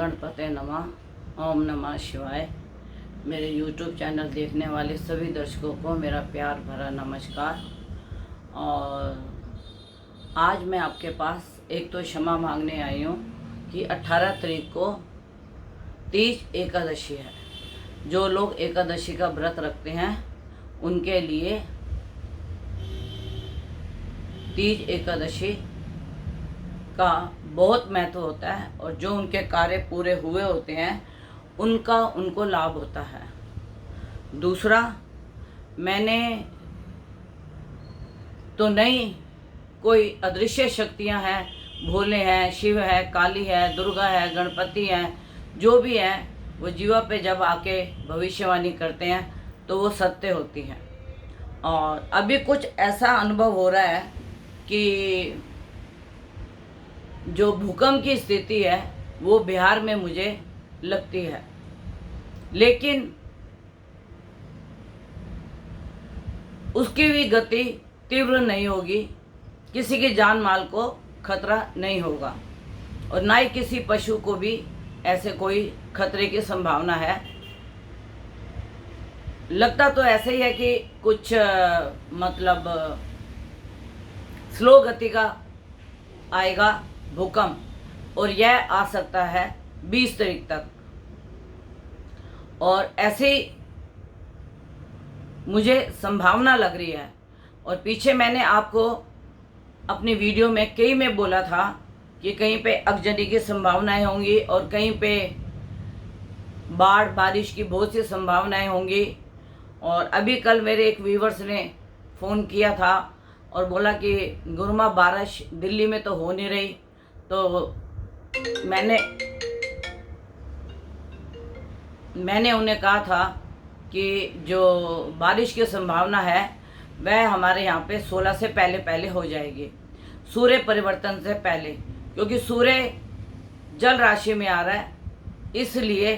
गणपते नमः। ओम नमः शिवाय। मेरे YouTube चैनल देखने वाले सभी दर्शकों को मेरा प्यार भरा नमस्कार। और आज मैं आपके पास एक तो क्षमा मांगने आई हूँ कि 18 तारीख को तीज एकादशी है। जो लोग एकादशी का व्रत रखते हैं उनके लिए तीज एकादशी का बहुत महत्व होता है और जो उनके कार्य पूरे हुए होते हैं उनको लाभ होता है। दूसरा, मैंने तो नहीं, कोई अदृश्य शक्तियां हैं, भोले हैं, शिव है, काली है, दुर्गा है, गणपति हैं, जो भी हैं वो जीवा पे जब आके भविष्यवाणी करते हैं तो वो सत्य होती हैं। और अभी कुछ ऐसा अनुभव हो रहा है कि जो भूकंप की स्थिति है वो बिहार में मुझे लगती है, लेकिन उसकी भी गति तीव्र नहीं होगी, किसी की जान माल को खतरा नहीं होगा और ना ही किसी पशु को भी ऐसे कोई खतरे की संभावना है। लगता तो ऐसे ही है कि कुछ मतलब स्लो गति का आएगा भूकंप और यह आ सकता है 20 तारीख तक। और ऐसी मुझे संभावना लग रही है। और पीछे मैंने आपको अपनी वीडियो में कई में बोला था कि कहीं पे अगजनी की संभावनाएं होंगी और कहीं पे बाढ़ बारिश की बहुत सी संभावनाएं होंगी। और अभी कल मेरे एक व्यूवर्स ने फ़ोन किया था और बोला कि गुरुमा बारिश दिल्ली में तो हो नहीं रही। तो मैंने उन्हें कहा था कि जो बारिश की संभावना है वह हमारे यहाँ पे 16 से पहले हो जाएगी, सूर्य परिवर्तन से पहले, क्योंकि सूर्य जल राशि में आ रहा है, इसलिए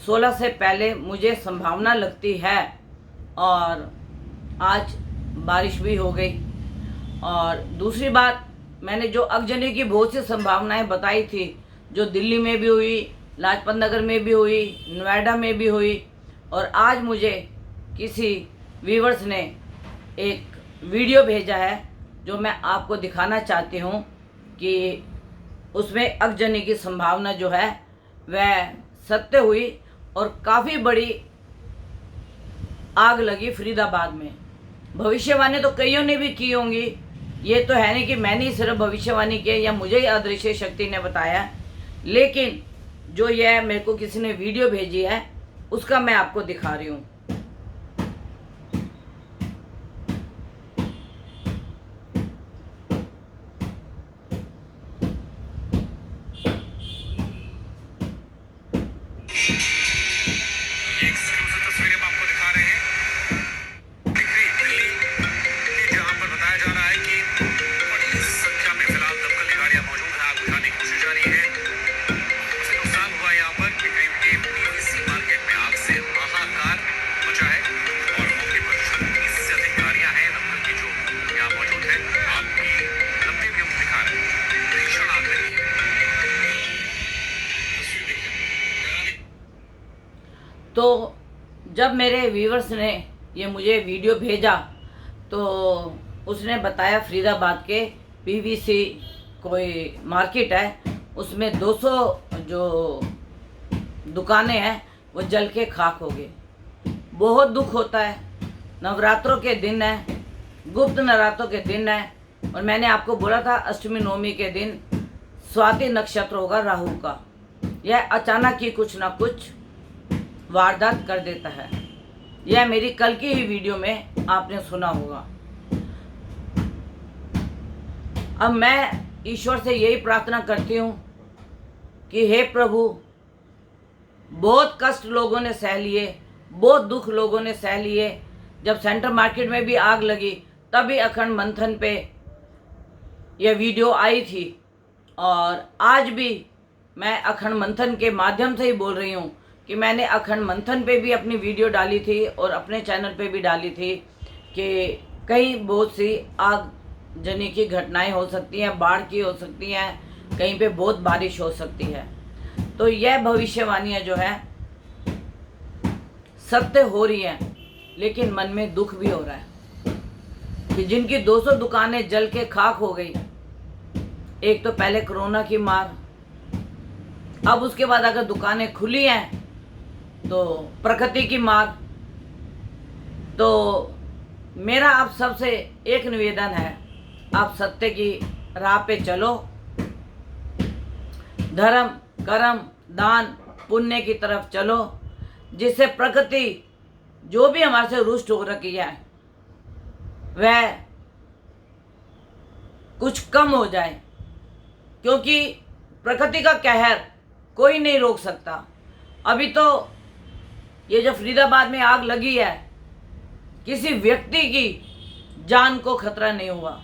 16 से पहले मुझे संभावना लगती है। और आज बारिश भी हो गई। और दूसरी बात, मैंने जो अगजनी की बहुत सी संभावनाएं बताई थी, जो दिल्ली में भी हुई, लाजपत नगर में भी हुई, नोएडा में भी हुई, और आज मुझे किसी व्यूवर्स ने एक वीडियो भेजा है जो मैं आपको दिखाना चाहती हूँ कि उसमें अगजनी की संभावना जो है वह सत्य हुई और काफ़ी बड़ी आग लगी फरीदाबाद में। भविष्यवाणी तो कईयों ने भी की होंगी, ये तो है नहीं कि मैंने ही सिर्फ भविष्यवाणी की या मुझे ही अदृश्य शक्ति ने बताया, लेकिन जो यह मेरे को किसी ने वीडियो भेजी है उसका मैं आपको दिखा रही हूँ। तो जब मेरे व्यूवर्स ने ये मुझे वीडियो भेजा तो उसने बताया फरीदाबाद के पीवीसी कोई मार्केट है, उसमें 200 जो दुकानें हैं वो जल के खाक हो गए। बहुत दुख होता है। नवरात्रों के दिन है, गुप्त नवरात्रों के दिन है, और मैंने आपको बोला था अष्टमी नवमी के दिन स्वाति नक्षत्र होगा राहु का। यह अचानक ही कुछ ना कुछ वारदात कर देता है। यह मेरी कल की ही वीडियो में आपने सुना होगा। अब मैं ईश्वर से यही प्रार्थना करती हूँ कि हे प्रभु, बहुत कष्ट लोगों ने सह लिए, बहुत दुख लोगों ने सह लिए। जब सेंट्रल मार्केट में भी आग लगी तभी अखंड मंथन पे यह वीडियो आई थी, और आज भी मैं अखंड मंथन के माध्यम से ही बोल रही हूँ कि मैंने अखंड मंथन पे भी अपनी वीडियो डाली थी और अपने चैनल पे भी डाली थी कि कहीं बहुत सी आगजनी की घटनाएं हो सकती हैं, बाढ़ की हो सकती हैं, कहीं पे बहुत बारिश हो सकती है। तो यह भविष्यवाणियाँ जो है सत्य हो रही हैं, लेकिन मन में दुख भी हो रहा है कि जिनकी 200 दुकानें जल के खाक हो गई। एक तो पहले कोरोना की मार, अब उसके बाद अगर दुकानें खुली हैं तो प्रकृति की मार। तो मेरा आप सबसे एक निवेदन है, आप सत्य की राह पे चलो, धर्म कर्म दान पुण्य की तरफ चलो, जिससे प्रकृति जो भी हमारे से रुष्ट हो रखी है वह कुछ कम हो जाए, क्योंकि प्रकृति का कहर कोई नहीं रोक सकता। अभी तो ये जो फरीदाबाद में आग लगी है, किसी व्यक्ति की जान को खतरा नहीं हुआ,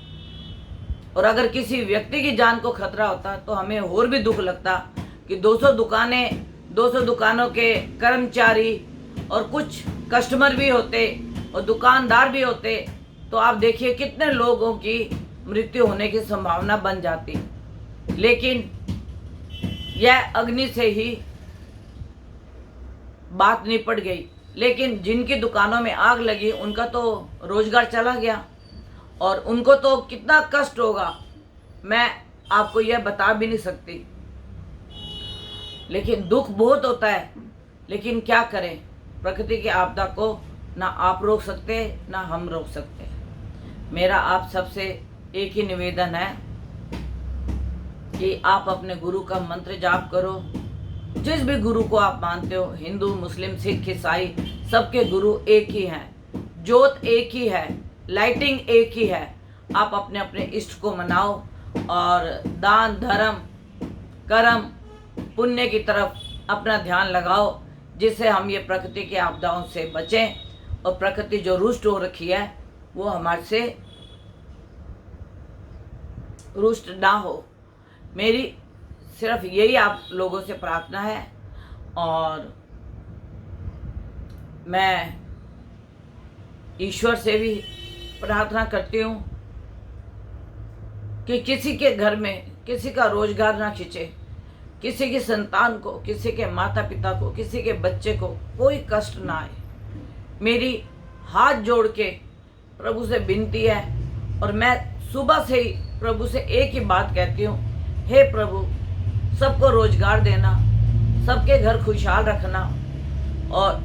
और अगर किसी व्यक्ति की जान को खतरा होता तो हमें और भी दुख लगता कि 200 दुकानों के कर्मचारी और कुछ कस्टमर भी होते और दुकानदार भी होते, तो आप देखिए कितने लोगों की मृत्यु होने की संभावना बन जाती। लेकिन यह अग्नि से ही बात निपट गई। लेकिन जिनकी दुकानों में आग लगी उनका तो रोजगार चला गया, और उनको तो कितना कष्ट होगा मैं आपको यह बता भी नहीं सकती। लेकिन दुख बहुत होता है, लेकिन क्या करें, प्रकृति की आपदा को ना आप रोक सकते ना हम रोक सकते। मेरा आप सबसे एक ही निवेदन है कि आप अपने गुरु का मंत्र जाप करो। जिस भी गुरु को आप मानते हो, हिंदू मुस्लिम सिख ईसाई, सबके गुरु एक ही हैं, ज्योत एक ही है, लाइटिंग एक ही है। आप अपने अपने इष्ट को मनाओ और दान धर्म कर्म पुण्य की तरफ अपना ध्यान लगाओ, जिससे हम ये प्रकृति की आपदाओं से बचें और प्रकृति जो रुष्ट हो रखी है वो हमारे से रुष्ट ना हो। मेरी सिर्फ यही आप लोगों से प्रार्थना है, और मैं ईश्वर से भी प्रार्थना करती हूँ कि किसी के घर में किसी का रोजगार ना खिंचे, किसी की संतान को, किसी के माता पिता को, किसी के बच्चे को कोई कष्ट ना आए। मेरी हाथ जोड़ के प्रभु से विनती है, और मैं सुबह से ही प्रभु से एक ही बात कहती हूँ, हे प्रभु सबको रोजगार देना, सबके घर खुशहाल रखना, और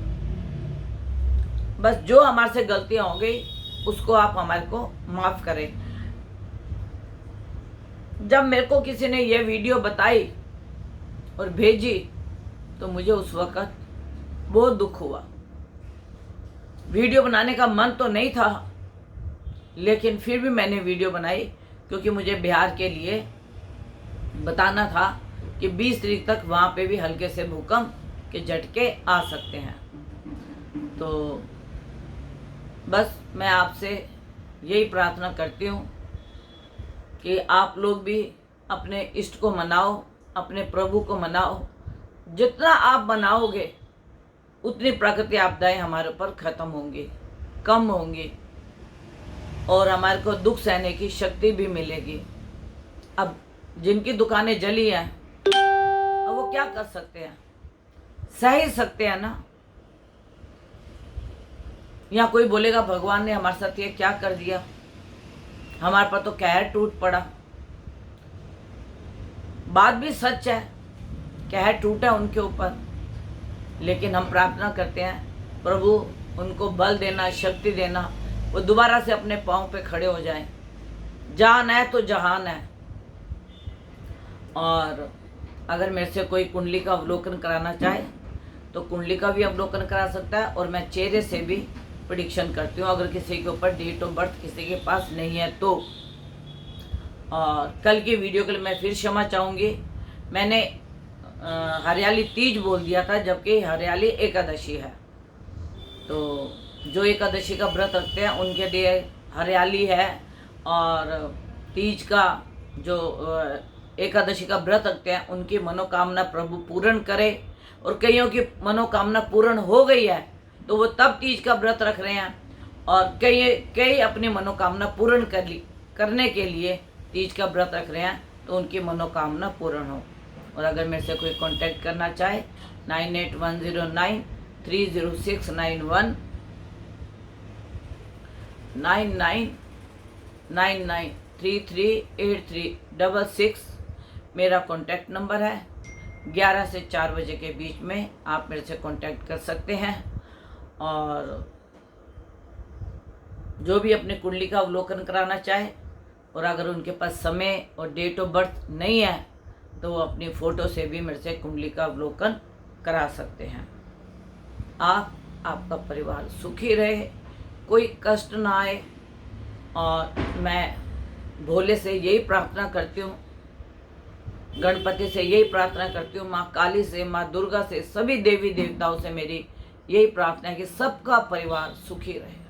बस जो हमारे से गलतियाँ हो गई उसको आप हमारे को माफ़ करें। जब मेरे को किसी ने ये वीडियो बताई और भेजी तो मुझे उस वक़्त बहुत दुख हुआ। वीडियो बनाने का मन तो नहीं था, लेकिन फिर भी मैंने वीडियो बनाई, क्योंकि मुझे बिहार के लिए बताना था कि 20 तारीख तक वहाँ पे भी हल्के से भूकंप के झटके आ सकते हैं। तो बस मैं आपसे यही प्रार्थना करती हूँ कि आप लोग भी अपने इष्ट को मनाओ, अपने प्रभु को मनाओ। जितना आप मनाओगे उतनी प्राकृतिक आपदाएं हमारे ऊपर ख़त्म होंगी, कम होंगी, और हमारे को दुख सहने की शक्ति भी मिलेगी। अब जिनकी दुकानें जली हैं अब वो क्या कर सकते हैं, सह ही सकते हैं ना। या कोई बोलेगा भगवान ने हमारे साथ ये क्या कर दिया, हमारे पर तो कहर टूट पड़ा। बात भी सच है, कहर टूटा उनके ऊपर, लेकिन हम प्रार्थना करते हैं प्रभु उनको बल देना, शक्ति देना, वो दोबारा से अपने पाँव पे खड़े हो जाएं। जान है तो जहान है। और अगर मेरे से कोई कुंडली का अवलोकन कराना चाहे तो कुंडली का भी अवलोकन करा सकता है, और मैं चेहरे से भी प्रेडिक्शन करती हूँ, अगर किसी के ऊपर डेट ऑफ बर्थ किसी के पास नहीं है तो। और कल की वीडियो के लिए मैं फिर क्षमा चाहूँगी, मैंने हरियाली तीज बोल दिया था, जबकि हरियाली एकादशी है। तो जो एकादशी का व्रत रखते हैं उनके लिए हरियाली है, और तीज का जो एकादशी का व्रत रखते हैं उनकी मनोकामना प्रभु पूर्ण करे। और कईयों की मनोकामना पूर्ण हो गई है तो वो तब तीज का व्रत रख रहे हैं, और कई अपनी मनोकामना पूर्ण करने के लिए तीज का व्रत रख रहे हैं, तो उनकी मनोकामना पूर्ण हो। और अगर मेरे से कोई कांटेक्ट करना चाहे 9810930691 9999338366 मेरा कांटेक्ट नंबर है। 11 से 4 बजे के बीच में आप मेरे से कांटेक्ट कर सकते हैं। और जो भी अपनी कुंडली का अवलोकन कराना चाहे और अगर उनके पास समय और डेट ऑफ बर्थ नहीं है तो वो अपनी फ़ोटो से भी मेरे से कुंडली का अवलोकन करा सकते हैं। आपका परिवार सुखी रहे, कोई कष्ट ना आए। और मैं भोले से यही प्रार्थना करती हूँ, गणपति से यही प्रार्थना करती हूँ, माँ काली से, माँ दुर्गा से, सभी देवी देवताओं से मेरी यही प्रार्थना है कि सबका परिवार सुखी रहे।